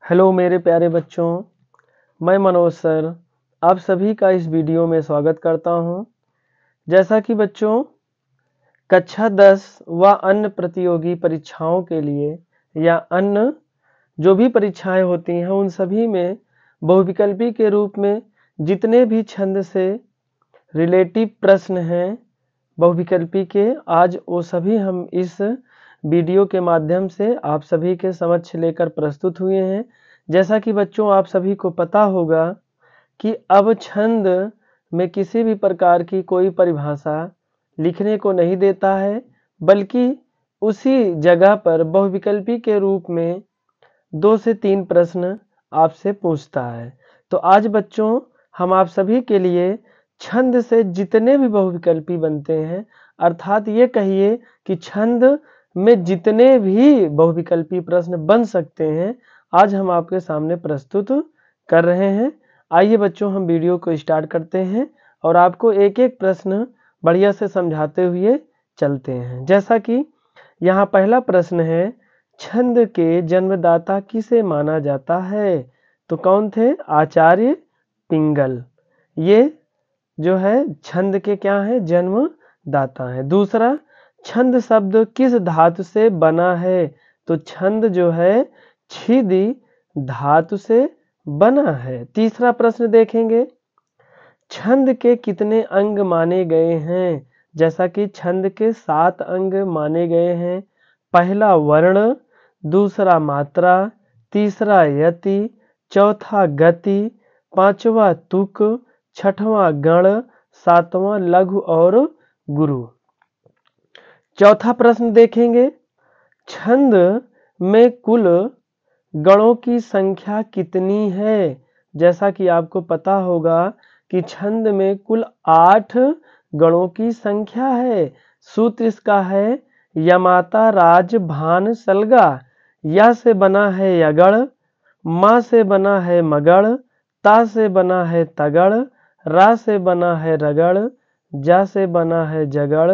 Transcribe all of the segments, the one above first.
Hello मेरे प्यारे बच्चों, मैं मनोज सर आप सभी का इस वीडियो में स्वागत करता हूं। जैसा कि बच्चों कक्षा 10 व अन्य प्रतियोगी परीक्षाओं के लिए या अन्य जो भी परीक्षाएं होती हैं उन सभी में बहुविकल्पी के रूप में जितने भी छंद से रिलेटिव प्रश्न हैं बहुविकल्पी के, आज वो सभी हम इस वीडियो के माध्यम से आप सभी के समक्ष लेकर प्रस्तुत हुए हैं। जैसा कि बच्चों आप सभी को पता होगा कि अब छंद में किसी भी प्रकार की कोई परिभाषा लिखने को नहीं देता है, बल्कि उसी जगह पर बहुविकल्पी के रूप में 2 से 3 प्रश्न आपसे पूछता है। तो आज बच्चों हम आप सभी के लिए छंद से जितने भी बहुविकल्पी बनते हैं, अर्थात ये कहिए कि छंद में जितने भी बहुविकल्पी प्रश्न बन सकते हैं, आज हम आपके सामने प्रस्तुत कर रहे हैं। आइए बच्चों हम वीडियो को स्टार्ट करते हैं और आपको एक एक प्रश्न बढ़िया से समझाते हुए चलते हैं। जैसा कि यहाँ पहला प्रश्न है, छंद के जन्मदाता किसे माना जाता है? तो कौन थे? आचार्य पिंगल। ये जो है छंद के क्या है? जन्मदाता है। दूसरा, छंद शब्द किस धातु से बना है? तो छंद जो है छिदि धातु से बना है। तीसरा प्रश्न देखेंगे, छंद के कितने अंग माने गए हैं? जैसा कि छंद के 7 अंग माने गए हैं। पहला वर्ण, दूसरा मात्रा, तीसरा यति, चौथा गति, पांचवा तुक, छठवां गण, सातवां लघु और गुरु। चौथा प्रश्न देखेंगे, छंद में कुल गणों की संख्या कितनी है? जैसा कि आपको पता होगा कि छंद में कुल 8 गणों की संख्या है। सूत्र इसका है यमाता राज भान सलगा। या से बना है यगड़, मा से बना है मगड़, ता से बना है तगड़, रा से बना है रगड़, जा से बना है जगड़,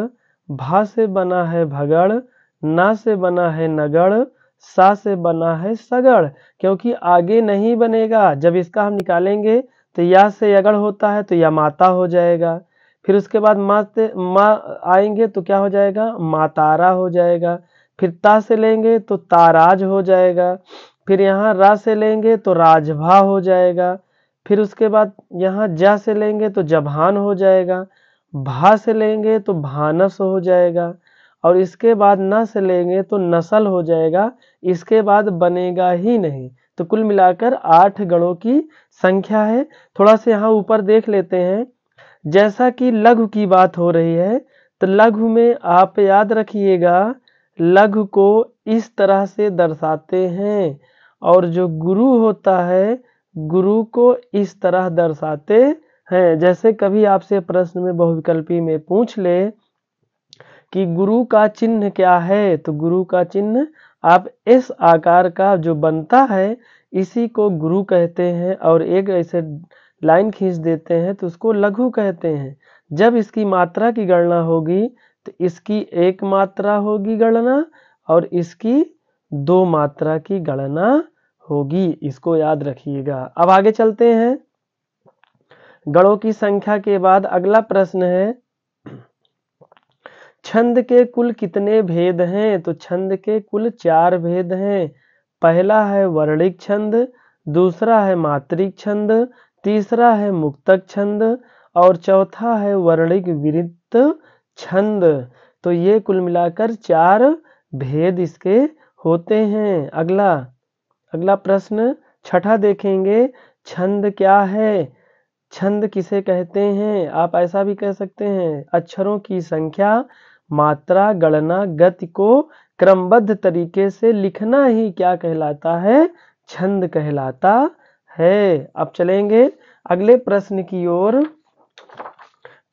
भा से बना है भगड़, ना से बना है नगड़, सा से बना है सगड़। क्योंकि आगे नहीं बनेगा, जब इसका हम निकालेंगे तो या से यगड़ होता है तो या माता हो जाएगा। फिर उसके बाद मा आएंगे तो क्या हो जाएगा? मातारा हो जाएगा। फिर ता से लेंगे तो ताराज हो जाएगा। फिर यहाँ रा से लेंगे तो राजभा हो जाएगा। फिर उसके बाद यहाँ जा से लेंगे तो जभान हो जाएगा। भा से लेंगे तो भानस हो जाएगा। और इसके बाद न से लेंगे तो नस्ल हो जाएगा। इसके बाद बनेगा ही नहीं। तो कुल मिलाकर 8 गणों की संख्या है। थोड़ा सा यहाँ ऊपर देख लेते हैं। जैसा कि लघु की बात हो रही है, तो लघु में आप याद रखिएगा, लघु को इस तरह से दर्शाते हैं और जो गुरु होता है, गुरु को इस तरह दर्शाते हैं। जैसे कभी आपसे प्रश्न में बहुविकल्पी में पूछ ले कि गुरु का चिन्ह क्या है, तो गुरु का चिन्ह आप इस आकार का जो बनता है इसी को गुरु कहते हैं, और एक ऐसे लाइन खींच देते हैं तो उसको लघु कहते हैं। जब इसकी मात्रा की गणना होगी तो इसकी 1 मात्रा होगी गणना और इसकी 2 मात्रा की गणना होगी। इसको याद रखिएगा। अब आगे चलते हैं। गणों की संख्या के बाद अगला प्रश्न है, छंद के कुल कितने भेद हैं? तो छंद के कुल 4 भेद हैं। पहला है वर्णिक छंद, दूसरा है मात्रिक छंद, तीसरा है मुक्तक छंद और चौथा है वर्णिक विरुद्ध छंद। तो ये कुल मिलाकर 4 भेद इसके होते हैं। अगला प्रश्न छठा देखेंगे, छंद क्या है? छंद किसे कहते हैं? आप ऐसा भी कह सकते हैं, अक्षरों की संख्या, मात्रा, गणना, गति को क्रमबद्ध तरीके से लिखना ही क्या कहलाता है? छंद कहलाता है। अब चलेंगे अगले प्रश्न की ओर।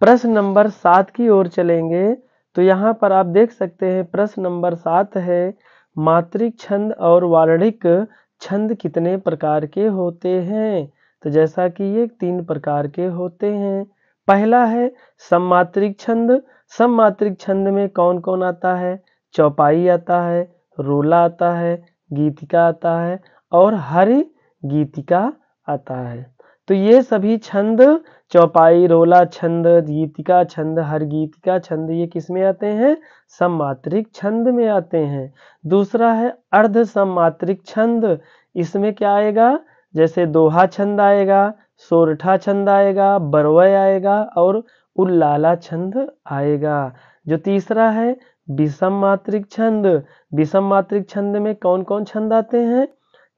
प्रश्न नंबर 7 की ओर चलेंगे। तो यहाँ पर आप देख सकते हैं प्रश्न नंबर 7 है, मात्रिक छंद और वार्णिक छंद कितने प्रकार के होते हैं? तो जैसा कि ये 3 प्रकार के होते हैं। पहला है सममात्रिक छंद। सममात्रिक छंद में कौन कौन आता है? चौपाई आता है, रोला आता है, गीतिका आता है और हर गीतिका आता है। तो ये सभी छंद चौपाई, रोला छंद, गीतिका छंद, हर गीतिका छंद ये किस में आते हैं? सममात्रिक छंद में आते हैं। दूसरा है अर्ध सममात्रिक छंद। इसमें क्या आएगा? जैसे दोहा छंद आएगा, सोरठा छंद आएगा, बरवय आएगा और उल्लाला छंद आएगा। जो तीसरा है विषम मात्रिक छंद। विषम मात्रिक छंद में कौन कौन छंद आते हैं?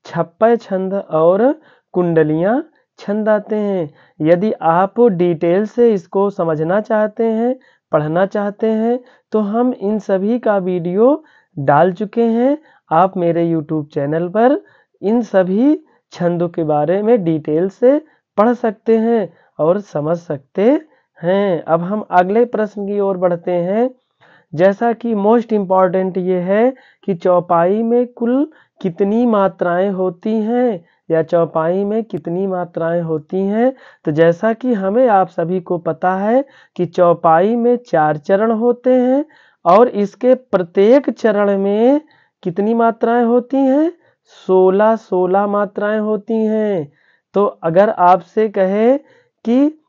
छप्पय छंद और कुंडलियां छंद आते हैं। यदि आप डिटेल से इसको समझना चाहते हैं, पढ़ना चाहते हैं, तो हम इन सभी का वीडियो डाल चुके हैं। आप मेरे YouTube चैनल पर इन सभी छंदों के बारे में डिटेल से पढ़ सकते हैं और समझ सकते हैं। अब हम अगले प्रश्न की ओर बढ़ते हैं। जैसा कि मोस्ट इम्पॉर्टेंट ये है कि चौपाई में कुल कितनी मात्राएं होती हैं, या चौपाई में कितनी मात्राएं होती हैं। तो जैसा कि हमें आप सभी को पता है कि चौपाई में 4 चरण होते हैं और इसके प्रत्येक चरण में कितनी मात्राएं होती हैं? 16 मात्राएं होती हैं। तो अगर आपसे कहे कि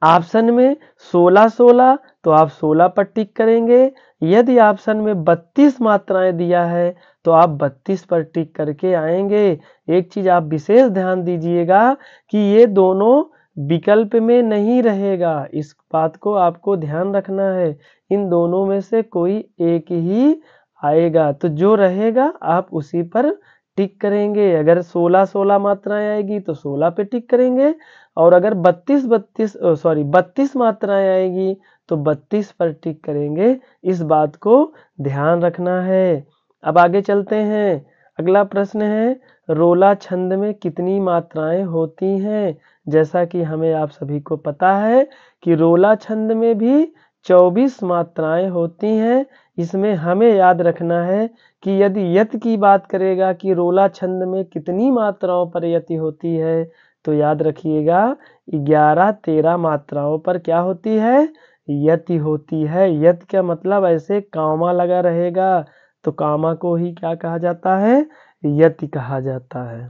ऑप्शन में 16 तो आप 16 पर टिक करेंगे। यदि ऑप्शन में 32 मात्राएं दिया है तो आप 32 पर टिक करके आएंगे। एक चीज आप विशेष ध्यान दीजिएगा कि ये दोनों विकल्प में नहीं रहेगा। इस बात को आपको ध्यान रखना है। इन दोनों में से कोई एक ही आएगा। तो जो रहेगा आप उसी पर टिक करेंगे। अगर 16 मात्राएं आएगी तो 16 पे टिक करेंगे और अगर 32 मात्राएं आएगी तो 32 पर टिक करेंगे। इस बात को ध्यान रखना है। अब आगे चलते हैं। अगला प्रश्न है रोला छंद में कितनी मात्राएं होती हैं। जैसा कि हमें आप सभी को पता है कि रोला छंद में भी 24 मात्राएं होती हैं। इसमें हमें याद रखना है कि यदि यति की बात करेगा कि रोला छंद में कितनी मात्राओं पर यति होती है, तो याद रखिएगा 11-13 मात्राओं पर क्या होती है? यति होती है। यति का मतलब ऐसे कामा लगा रहेगा, तो कामा को ही क्या कहा जाता है? यति कहा जाता है।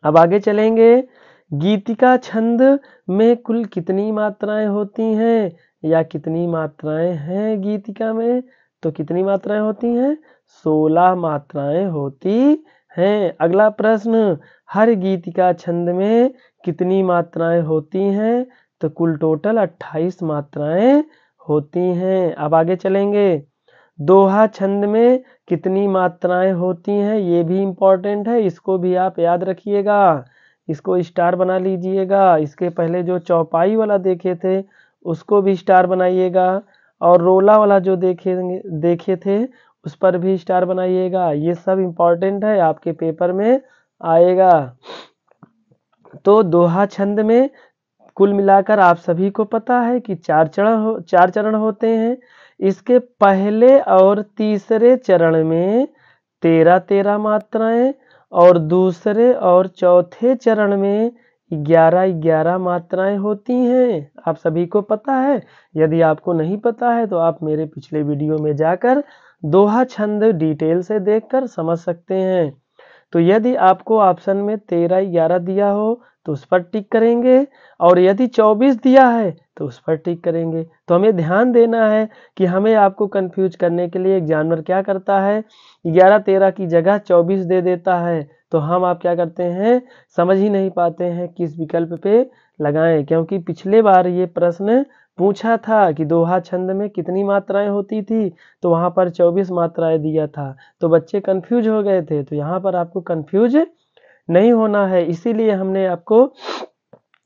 अब आगे चलेंगे। गीतिका छंद में कुल कितनी मात्राएं होती हैं, या कितनी मात्राएं हैं गीतिका में? तो कितनी मात्राएं होती हैं? 16 मात्राएं होती हैं। अगला प्रश्न, हर गीतिका छंद में कितनी मात्राएं होती हैं? तो कुल टोटल 28 मात्राएं होती हैं। अब आगे चलेंगे। दोहा छंद में कितनी मात्राएं होती हैं? ये भी इम्पोर्टेंट है, इसको भी आप याद रखिएगा। इसको स्टार बना लीजिएगा। इसके पहले जो चौपाई वाला देखे थे उसको भी स्टार बनाइएगा, और रोला वाला जो देखे थे उस पर भी स्टार बनाइएगा। ये सब इम्पोर्टेंट है, आपके पेपर में आएगा। तो दोहा छंद में कुल मिलाकर आप सभी को पता है कि 4 चरण होते हैं। इसके पहले और तीसरे चरण में 13-13 मात्राएं और दूसरे और चौथे चरण में 11-11 मात्राएं होती हैं। आप सभी को पता है। यदि आपको नहीं पता है तो आप मेरे पिछले वीडियो में जाकर दोहा छंद डिटेल से देखकर समझ सकते हैं। तो यदि आपको ऑप्शन में 13-11 दिया हो तो उस पर टिक करेंगे, और यदि 24 दिया है तो उस पर टिक करेंगे। तो हमें ध्यान देना है कि हमें आपको कंफ्यूज करने के लिए एग्जामिनर क्या करता है, 11-13 की जगह 24 दे देता है। तो आप क्या करते हैं, समझ ही नहीं पाते हैं किस विकल्प पे लगाएं। क्योंकि पिछले बार ये प्रश्न पूछा था कि दोहा छंद में कितनी मात्राएं होती थी, तो वहां पर 24 मात्राएं दिया था, तो बच्चे कंफ्यूज हो गए थे। तो यहाँ पर आपको कंफ्यूज नहीं होना है, इसीलिए हमने आपको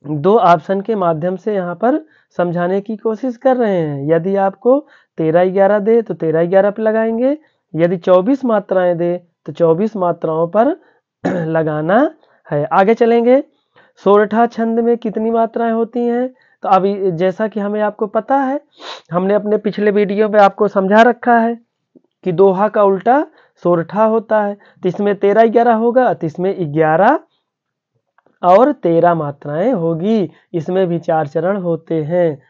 2 ऑप्शन के माध्यम से यहाँ पर समझाने की कोशिश कर रहे हैं। यदि आपको 13-11 दे तो 13-11 पे लगाएंगे, यदि 24 मात्राएं दे तो 24 मात्राओं पर लगाना है। आगे चलेंगे। सोरठा छंद में कितनी मात्राएं होती हैं? तो अभी जैसा कि हमें आपको पता है, हमने अपने पिछले वीडियो में आपको समझा रखा है कि दोहा का उल्टा सोरठा होता है। तो इसमें 13-11 होगा, तो इसमें 11 और 13 मात्राएं होगी। इसमें भी 4 चरण होते हैं।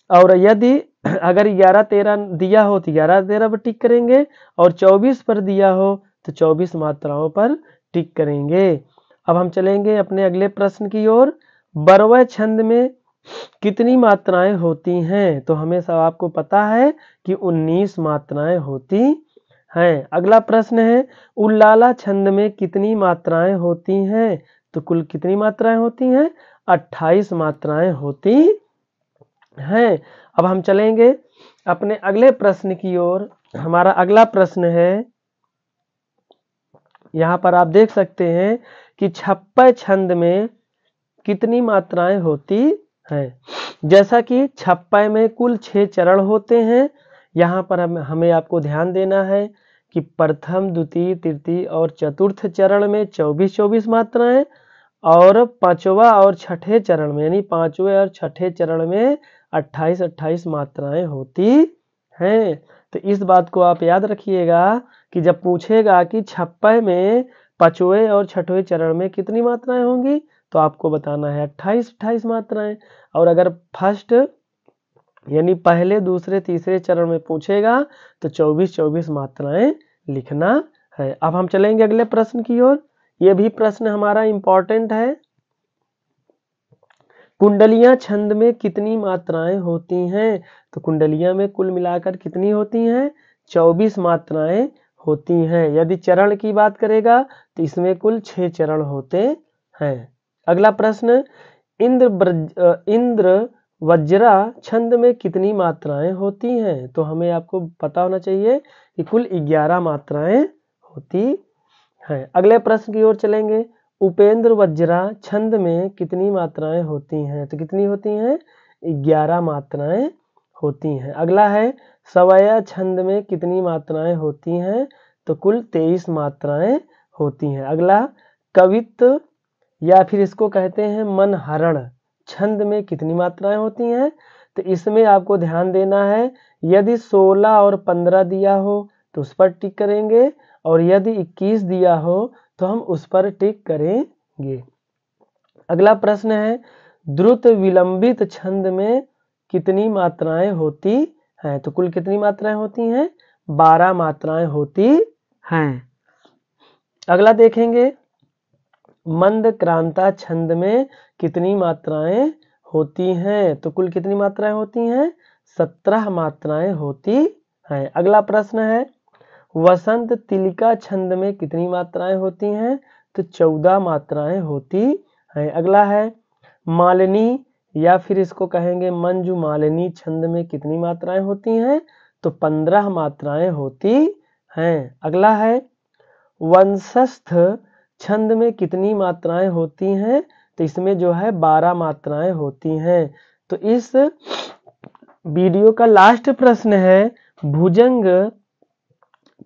और यदि अगर 11-13 दिया हो तो 11-13 पर टिक करेंगे, और 24 पर दिया हो तो 24 मात्राओं पर टिक करेंगे। अब हम चलेंगे अपने अगले प्रश्न की ओर। बरवय छंद में कितनी मात्राएं होती हैं? तो हमें सब आपको पता है कि 19 मात्राएं होती हैं। अगला प्रश्न है, उल्लाला छंद में कितनी मात्राएं होती हैं? तो कुल कितनी मात्राएं होती हैं? 28 मात्राएं होती हैं। अब हम चलेंगे अपने अगले प्रश्न की ओर। हमारा अगला प्रश्न है, यहाँ पर आप देख सकते हैं कि छप्पय छंद में कितनी मात्राएं होती हैं? जैसा कि छप्पय में कुल 6 चरण होते हैं। यहाँ पर हमें आपको ध्यान देना है कि प्रथम, द्वितीय, तृतीय और चतुर्थ चरण में 24-24 मात्राएं, और पांचवा और छठे चरण में यानी पांचवें और छठे चरण में 28-28 मात्राएं होती हैं। तो इस बात को आप याद रखिएगा कि जब पूछेगा कि छप्पय में पांचवें और छठवें चरण में कितनी मात्राएं होंगी, तो आपको बताना है 28-28 मात्राएं। और अगर फर्स्ट यानी पहले, दूसरे, तीसरे चरण में पूछेगा तो 24-24 मात्राएं लिखना है। अब हम चलेंगे अगले प्रश्न की ओर। यह भी प्रश्न हमारा इंपॉर्टेंट है। कुंडलियां छंद में कितनी मात्राएं होती हैं? तो कुंडलियां में कुल मिलाकर कितनी होती हैं? 24 मात्राएं होती हैं। यदि चरण की बात करेगा तो इसमें कुल 6 चरण होते हैं। अगला प्रश्न, इंद्र वज्रा छंद में कितनी मात्राएं होती हैं? तो हमें आपको पता होना चाहिए कि कुल 11 मात्राएं होती हैं। अगले प्रश्न की ओर चलेंगे। उपेंद्र वज्रा छंद में कितनी मात्राएं होती हैं? तो कितनी होती हैं? 11 मात्राएं होती हैं। अगला है, सवया छंद में कितनी मात्राएं होती हैं? तो कुल 23 मात्राएं होती हैं। अगला, कवित्व या फिर इसको कहते हैं मनहरण छंद में कितनी मात्राएं होती हैं? तो इसमें आपको ध्यान देना है, यदि 16 और 15 दिया हो तो उस पर टिक करेंगे, और यदि 21 दिया हो तो हम उस पर टिक करेंगे। अगला प्रश्न है, द्रुत विलंबित छंद में कितनी मात्राएं होती हैं? तो कुल कितनी मात्राएं होती हैं? 12 मात्राएं होती हैं। अगला देखेंगे, मंद क्रांता छंद में कितनी मात्राएं होती हैं? तो कुल कितनी मात्राएं होती हैं? 17 मात्राएं होती हैं। अगला प्रश्न है, वसंत तिलिका छंद में कितनी मात्राएं होती हैं? तो 14 मात्राएं होती हैं। अगला है, मालिनी या फिर इसको कहेंगे मंजू मालिनी छंद में कितनी मात्राएं होती हैं? तो 15 मात्राएं होती हैं। अगला है, वंशस्थ छंद में कितनी मात्राएं होती हैं? तो इसमें जो है 12 मात्राएं होती हैं। तो इस वीडियो का लास्ट प्रश्न है, भुजंग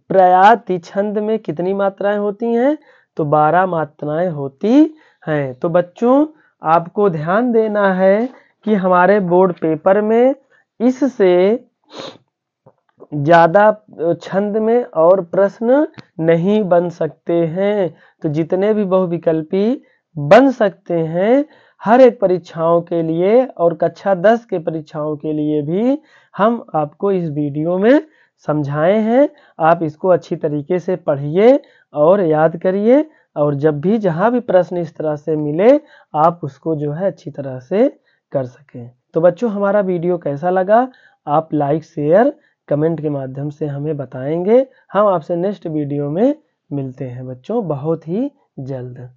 प्रयाति छंद में कितनी मात्राएं होती हैं? तो 12 मात्राएं होती हैं। तो बच्चों, आपको ध्यान देना है कि हमारे बोर्ड पेपर में इससे ज्यादा छंद में और प्रश्न नहीं बन सकते हैं। तो जितने भी बहुविकल्पी बन सकते हैं हर एक परीक्षाओं के लिए और कक्षा 10 के परीक्षाओं के लिए भी हम आपको इस वीडियो में समझाए हैं। आप इसको अच्छी तरीके से पढ़िए और याद करिए, और जब भी जहां भी प्रश्न इस तरह से मिले आप उसको जो है अच्छी तरह से कर सकें। तो बच्चों, हमारा वीडियो कैसा लगा आप लाइक, शेयर, कमेंट के माध्यम से हमें बताएंगे। हम आपसे नेक्स्ट वीडियो में मिलते हैं बच्चों बहुत ही जल्द।